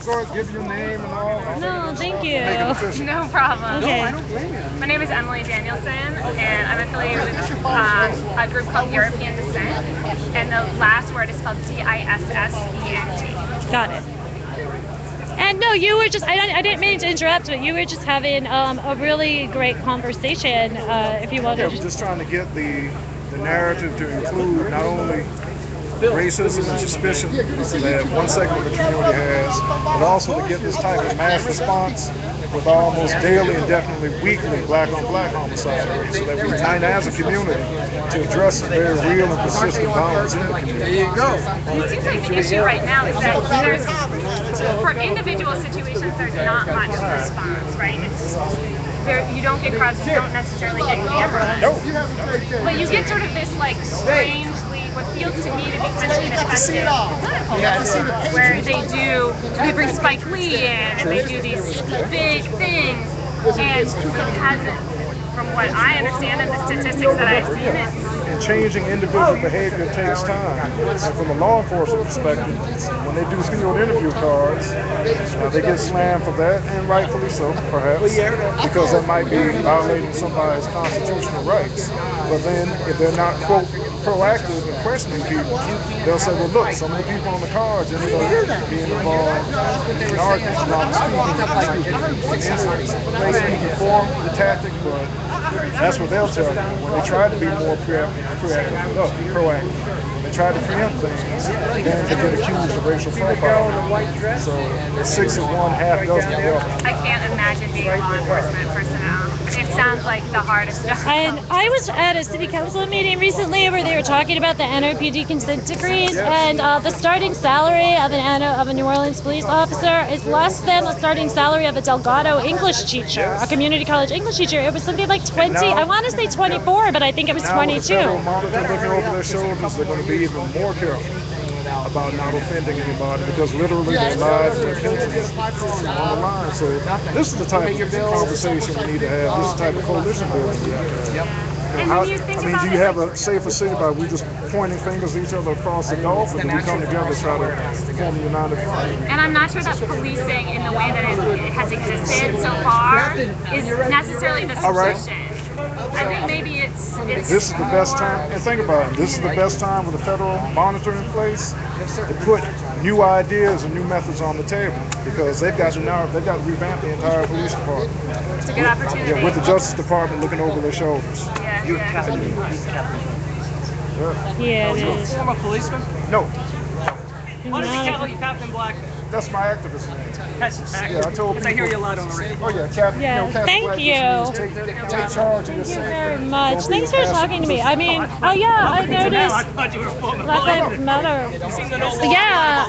Go ahead, give your name and all. No, thank you. Make it official. No problem. Okay. My name is Emily Danielson, and I'm affiliated with a group called European Descent, and the last word is spelled DISSENT. Got it. And no, you were just, I didn't mean to interrupt, but you were just having a really great conversation, if you Yeah, wanted we're to. just trying to get the narrative to include not only racism and suspicion that one segment of the community has, but also to get this type of mass response with almost daily and definitely weekly black-on-black homicide rates, so that we unite as a community to address the very real and persistent violence in the community. There you go. It seems like the issue right now is that for individual situations, there's not much response, right? You don't get crowds, you don't necessarily get cameras. But you get sort of this like strangely, what feels to me to be kind of ineffective political message, where they bring Spike Lee in and they do these big things, and it hasn't, from what I understand and the statistics that I've seen, And changing individual behavior takes time. And from a law enforcement perspective, when they do field interview cards, they get slammed for that, and rightfully so, perhaps, because that might be violating somebody's constitutional rights. But then, if they're not, quote, proactive in questioning people, they'll say, well, look, some of the people on the cards ended up being involved in arguments, not speaking for the tactic, but that's what they'll tell you. When they try to be more proactive, when they try to preempt things, then they get accused of racial profiling. So it's 6 of one, half dozen of the other. I can't imagine being a law enforcement personnel. It sounds like the hardest job. And I was at a city council meeting recently where they were talking about the NOPD consent decrees, and the starting salary of a New Orleans police officer is less than the starting salary of a Delgado English teacher, a community college English teacher. It was something like 20, I want to say 24, but I think it was Now, with the 22. federal monitor looking over their shoulders, they're going to be even more careful about not offending anybody, because literally their lives and their pensions are on the line. So this is the type of conversation we need to have. This is the type of coalition building we need to have. And How, when you think do about you it, have a safer city by we just pointing fingers at each other across the Gulf, or do we come together and try to form a united front? and I'm not sure that policing in the way that it has existed so far is necessarily the All right. solution. I think maybe it's This is the best time, and think about it, this is the best time with the federal monitor in place to put new ideas and new methods on the table, because they've got to revamp the entire police department. It's a good opportunity. Yeah, with the Justice Department looking over their shoulders. Yeah. Yeah, it is. Former policeman? No, Why does he call you Captain Black? that's my activist name. That's Yeah, I told because I hear people. you a lot on the radio. Oh yeah, Captain. Yeah, Captain thank Black you. just means take charge of your Thank you safety. very much. Don't be Thanks for passive talking to me. I mean, participant. oh yeah, I I noticed thought you were a former Black Lives policeman. Matter. You seem to know law. Yeah,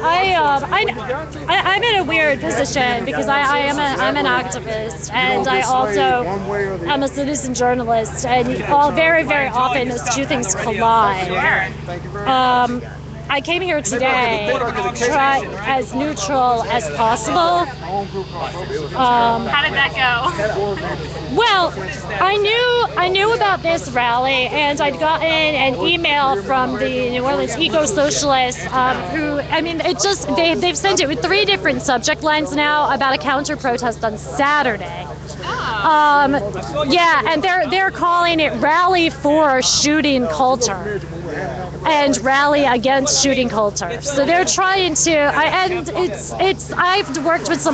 I'm in a weird position because I'm an activist, and I also One way or the am a citizen journalist, and very often those two things collide. Thank you very much. I came here today to try as neutral as possible. How did that go? Well, I knew about this rally, and I'd gotten an email from the New Orleans eco-socialists, who, I mean, it just they've sent it with 3 different subject lines now about a counter protest on Saturday. Yeah, and they're calling it Rally for Shooting Culture and Rally Against Shooting Culture. So they're trying to, I've worked with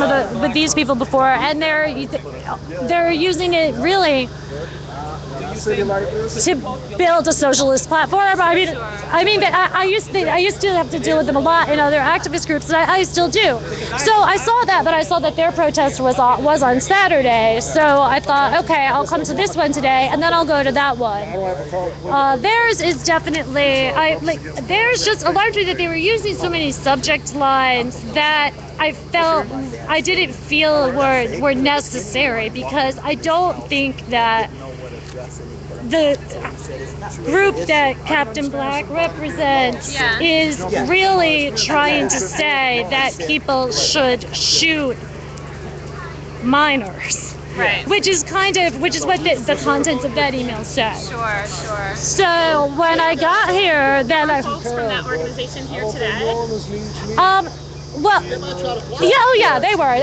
with these people before, and they're using it really to build a socialist platform. I mean, I used to have to deal with them a lot in other activist groups, and I still do. So I saw that, but I saw that their protest was on Saturday. So I thought, okay, I'll come to this one today, and then I'll go to that one. Theirs is definitely, there's just a largely that they were using so many subject lines that I didn't feel were necessary, because I don't think that the group that Captain Black represents is really trying to say that people should shoot minors. Right. Which is what the contents of that email said. Sure. So when I got here, then Folks from that organization here today. Well, yeah, oh yeah, they were.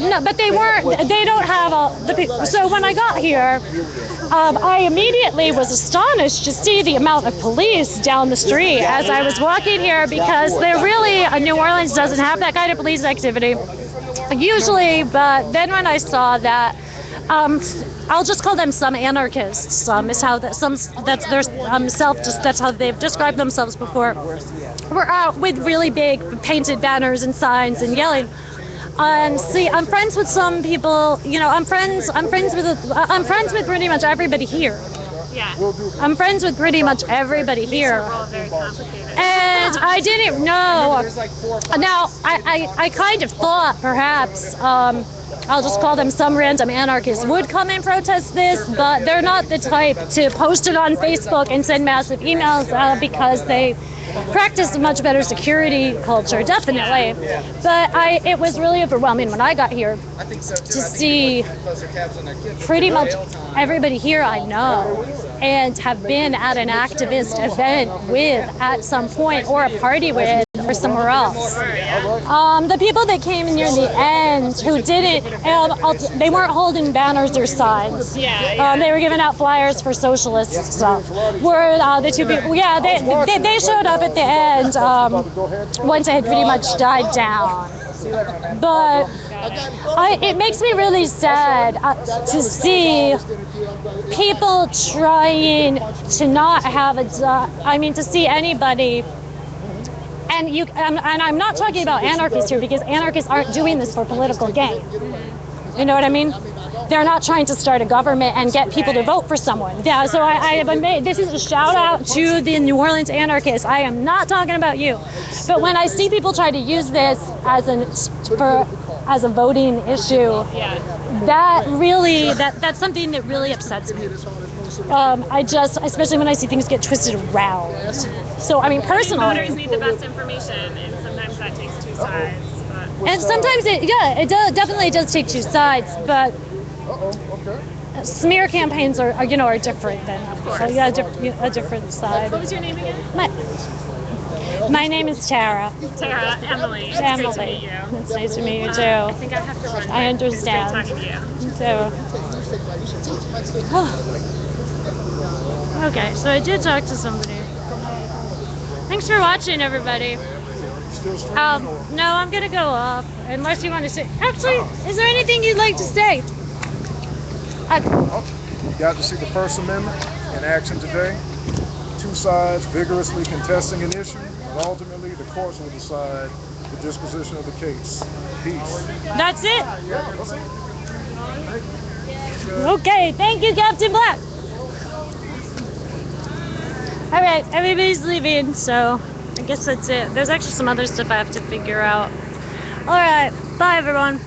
No, but they weren't. They don't have all the people. So when I got here, I immediately was astonished to see the amount of police down the street as I was walking here, because they're really New Orleans doesn't have that kind of police activity usually. But then when I saw that. I'll just call them some anarchists. Is how that some that's their that's how they've described themselves before. We're out with really big painted banners and signs and yelling. And see, I'm friends with some people. You know, I'm friends with pretty much everybody here. Yeah. I'm friends with pretty much everybody here. We're all very complicated. And I didn't know. Now, I kind of thought perhaps. I'll just call them some random anarchists would come and protest this, but they're not the type to post it on Facebook and send massive emails because they practice a much better security culture, definitely. But it was really overwhelming when I got here to see pretty much everybody here I know and have been at an activist event with at some point, or a party with, or somewhere else. The people that came near the end who didn't, they weren't holding banners or signs. They were giving out flyers for socialist stuff. Were the two people? Yeah, they showed up at the end once it had pretty much died down. But it makes me really sad to see people trying to not have to see anybody. And I'm not talking about anarchists here, because anarchists aren't doing this for political gain. You know what I mean? They're not trying to start a government and get people to vote for someone. Yeah, so this is a shout out to the New Orleans anarchists. I am not talking about you. But when I see people try to use this as a voting issue, that's something that really upsets me. Especially when I see things get twisted around. So, I mean, personally. Voters need the best information, and sometimes that takes two sides. And sometimes it definitely does take two sides, but smear campaigns are different than, a different side. What was your name again? My name is Tara. Tara, Emily. It's Emily. nice to meet you. It's nice to meet you too. I think I have to run. I understand. It's great talking to you. So. Okay, so I did talk to somebody. Thanks for watching, everybody. No, I'm gonna go off unless you want to say. Actually, is there anything you'd like to say? You got to see the First Amendment in action today. Two sides vigorously contesting an issue, and ultimately the courts will decide the disposition of the case. Peace. That's it. Yeah, that's it. Okay, thank you, Captain Black. All right, everybody's leaving, so I guess that's it. There's actually some other stuff I have to figure out. All right, bye, everyone.